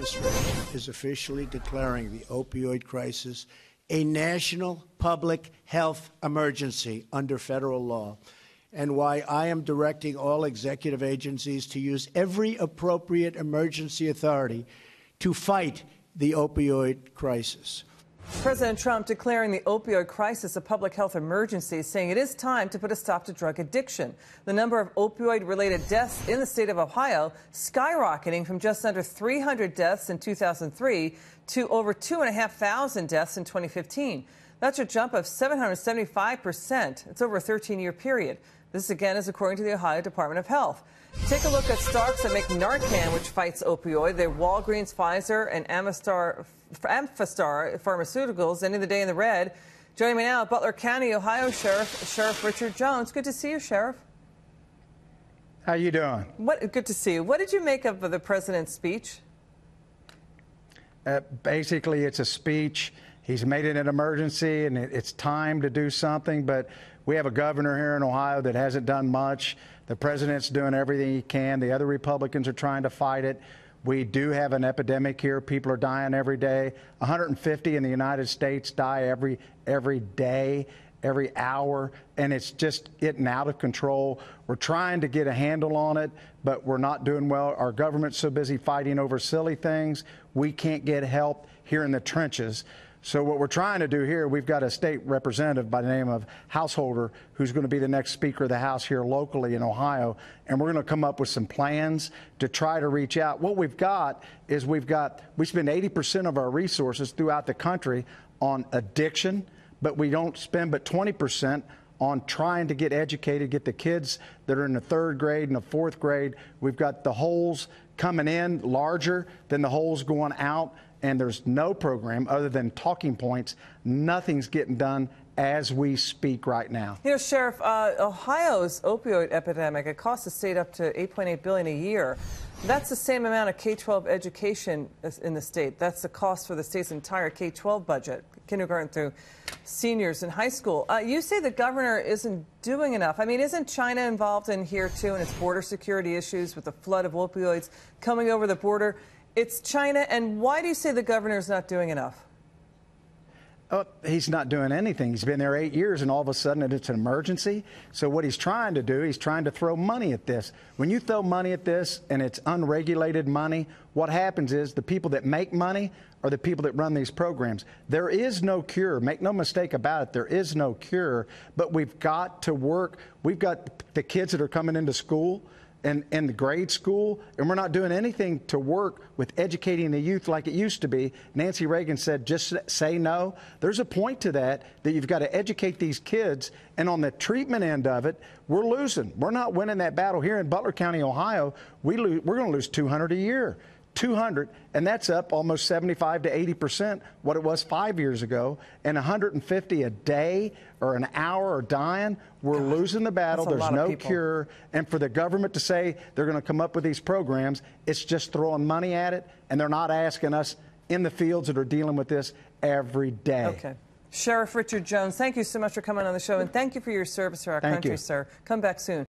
administration is officially declaring the opioid crisis a national public health emergency under federal law, and why I am directing all executive agencies to use every appropriate emergency authority to fight the opioid crisis. President Trump declaring the opioid crisis a public health emergency, saying it is time to put a stop to drug addiction. The number of opioid-related deaths in the state of Ohio skyrocketing from just under 300 deaths in 2003 to over 2,500 deaths in 2015. That's a jump of 775%. It's over a 13-year period. This, again, is according to the Ohio Department of Health. Take a look at stocks that make Narcan, which fights opioid. They're Walgreens, Pfizer, and Amphastar Pharmaceuticals, ending the day in the red. Joining me now, Butler County, Ohio Sheriff Richard Jones. Good to see you, Sheriff. How you doing? Good to see you. What did you make of the president's speech? Basically, it's a speech. He's made it an emergency, and it's time to do something. But we have a governor here in Ohio that hasn't done much. The president's doing everything he can. The other Republicans are trying to fight it. We do have an epidemic here. People are dying every day. 150 in the United States die every day, every hour, and it's just getting out of control. We're trying to get a handle on it, but we're not doing well. Our government's so busy fighting over silly things, we can't get help here in the trenches. So what we're trying to do here, we've got a state representative by the name of Householder who's going to be the next Speaker of the House here locally in Ohio, and we're going to come up with some plans to try to reach out. What we've got is we spend 80% of our resources throughout the country on addiction, but we don't spend but 20% on trying to get educated, get the kids that are in the 3rd grade and the 4th grade. We've got the holes coming in larger than the holes going out, and there's no program other than talking points. Nothing's getting done as we speak right now. You know, Sheriff, Ohio's opioid epidemic, it costs the state up to $8.8 billion a year. That's the same amount of K-12 education in the state. That's the cost for the state's entire K-12 budget, kindergarten through seniors in high school. You say the governor isn't doing enough. I mean, isn't China involved in here, too, in its border security issues with the flood of opioids coming over the border? It's China, and why do you say the governor is not doing enough? He's not doing anything. He's been there 8 years, and all of a sudden it's an emergency. So what he's trying to do, he's trying to throw money at this. When you throw money at this and it's unregulated money, what happens is the people that make money are the people that run these programs. There is no cure. Make no mistake about it. There is no cure, but we've got to work. We've got the kids that are coming into school and the grade school, and we're not doing anything to work with educating the youth like it used to be. Nancy Reagan said, just say no. There's a point to that you've got to educate these kids, and on the treatment end of it, we're losing. We're not winning that battle here in Butler County, Ohio. We're going to lose 200 a year. 200, and that's up almost 75 to 80% what it was 5 years ago, and 150 a day or an hour are dying. We're losing the battle. There's no cure, and for the government to say they're going to come up with these programs, it's just throwing money at it, and they're not asking us in the fields that are dealing with this every day. Okay. Sheriff Richard Jones, thank you so much for coming on the show, and thank you for your service to our country, sir. Come back soon.